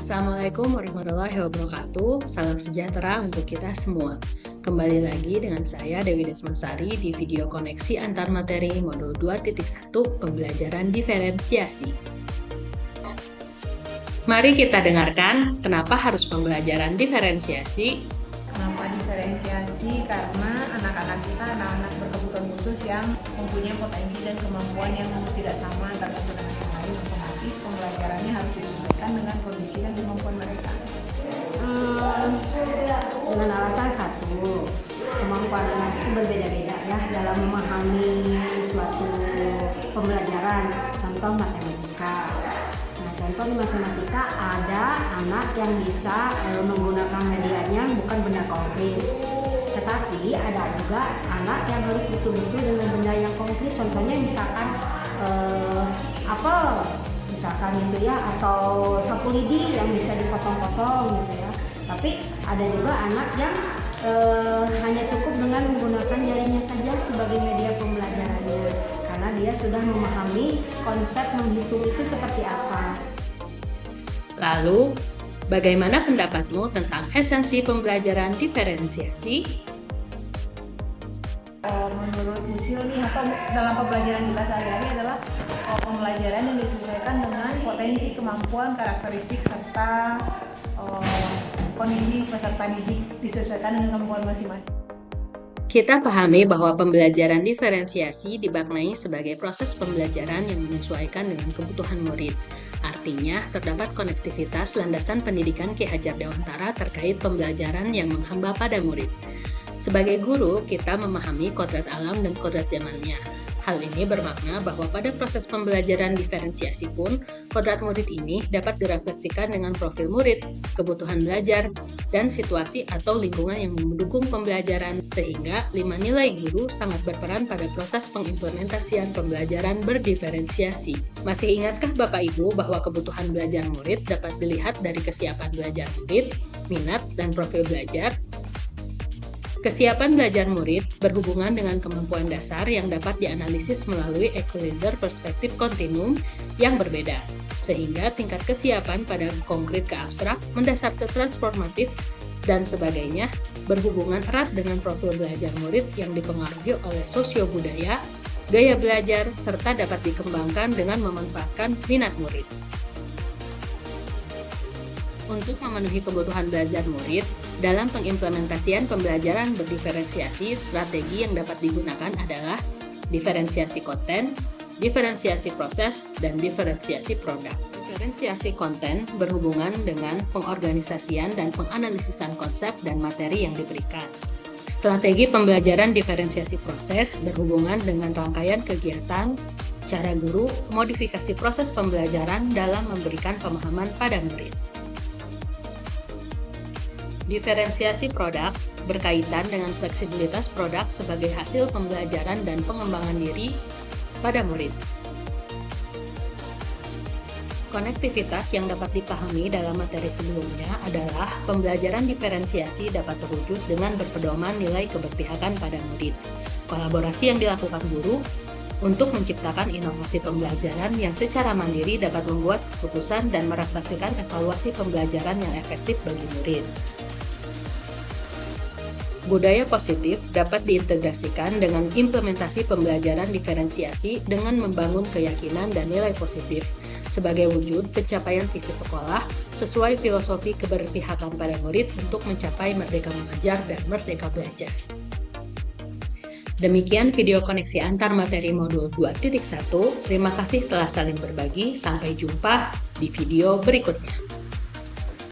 Assalamualaikum warahmatullahi wabarakatuh. Salam sejahtera untuk kita semua. Kembali lagi dengan saya Dewi Desmasari di video koneksi antar materi modul 2.1 pembelajaran diferensiasi. Mari kita dengarkan kenapa harus pembelajaran diferensiasi. Kenapa diferensiasi? Karena anak-anak kita anak-anak berkebutuhan khusus yang mempunyai potensi dan kemampuan yang tidak sama antara satu dengan yang lain, otomatis pembelajarannya harus disesuaikan dengan kondisi dan kemampuan mereka. Dengan alasan satu, kemampuan anak itu berbeda-beda ya dalam memahami suatu pembelajaran. Contoh matematika. Nah, contoh di matematika ada anak yang bisa menggunakan medianya bukan benda konkret. Tetapi ada juga anak yang harus betul-betul dengan benda yang konkret. Contohnya misalkan apel, misalkan gitu ya, atau sapu lidi yang bisa dipotong-potong gitu ya. Tapi ada juga anak yang hanya cukup dengan menggunakan jarinya saja sebagai media pembelajarannya, karena dia sudah memahami konsep menghitung itu seperti apa. Lalu, bagaimana pendapatmu tentang esensi pembelajaran diferensiasi? Menurut Musil nih, atau dalam pembelajaran kita sehari-hari adalah pembelajaran yang disesuaikan dengan potensi, kemampuan, karakteristik, serta kondisi peserta didik, disesuaikan dengan kemampuan masing-masing. Kita pahami bahwa pembelajaran diferensiasi dimaknai sebagai proses pembelajaran yang menyesuaikan dengan kebutuhan murid. Artinya, terdapat konektivitas landasan pendidikan Ki Hajar Dewantara terkait pembelajaran yang menghamba pada murid. Sebagai guru, kita memahami kodrat alam dan kodrat zamannya. Hal ini bermakna bahwa pada proses pembelajaran diferensiasi pun, kodrat murid ini dapat direfleksikan dengan profil murid, kebutuhan belajar, dan situasi atau lingkungan yang mendukung pembelajaran, sehingga 5 nilai guru sangat berperan pada proses pengimplementasian pembelajaran berdiferensiasi. Masih ingatkah Bapak Ibu bahwa kebutuhan belajar murid dapat dilihat dari kesiapan belajar murid, minat, dan profil belajar? Kesiapan belajar murid berhubungan dengan kemampuan dasar yang dapat dianalisis melalui equalizer perspektif kontinum yang berbeda, sehingga tingkat kesiapan pada konkret ke abstrak, mendasar ke transformatif, dan sebagainya berhubungan erat dengan profil belajar murid yang dipengaruhi oleh sosio-budaya, gaya belajar, serta dapat dikembangkan dengan memanfaatkan minat murid. Untuk memenuhi kebutuhan belajar murid, dalam pengimplementasian pembelajaran berdiferensiasi, strategi yang dapat digunakan adalah diferensiasi konten, diferensiasi proses, dan diferensiasi produk. Diferensiasi konten berhubungan dengan pengorganisasian dan penganalisisan konsep dan materi yang diberikan. Strategi pembelajaran diferensiasi proses berhubungan dengan rangkaian kegiatan, cara guru, modifikasi proses pembelajaran dalam memberikan pemahaman pada murid. Diferensiasi produk berkaitan dengan fleksibilitas produk sebagai hasil pembelajaran dan pengembangan diri pada murid. Konektivitas yang dapat dipahami dalam materi sebelumnya adalah pembelajaran diferensiasi dapat terwujud dengan berpedoman nilai keberpihakan pada murid. Kolaborasi yang dilakukan guru untuk menciptakan inovasi pembelajaran yang secara mandiri dapat membuat keputusan dan merefleksikan evaluasi pembelajaran yang efektif bagi murid. Budaya positif dapat diintegrasikan dengan implementasi pembelajaran diferensiasi dengan membangun keyakinan dan nilai positif sebagai wujud pencapaian visi sekolah sesuai filosofi keberpihakan pada murid untuk mencapai merdeka mengajar dan merdeka belajar. Demikian video koneksi antar materi modul 2.1. Terima kasih telah saling berbagi. Sampai jumpa di video berikutnya.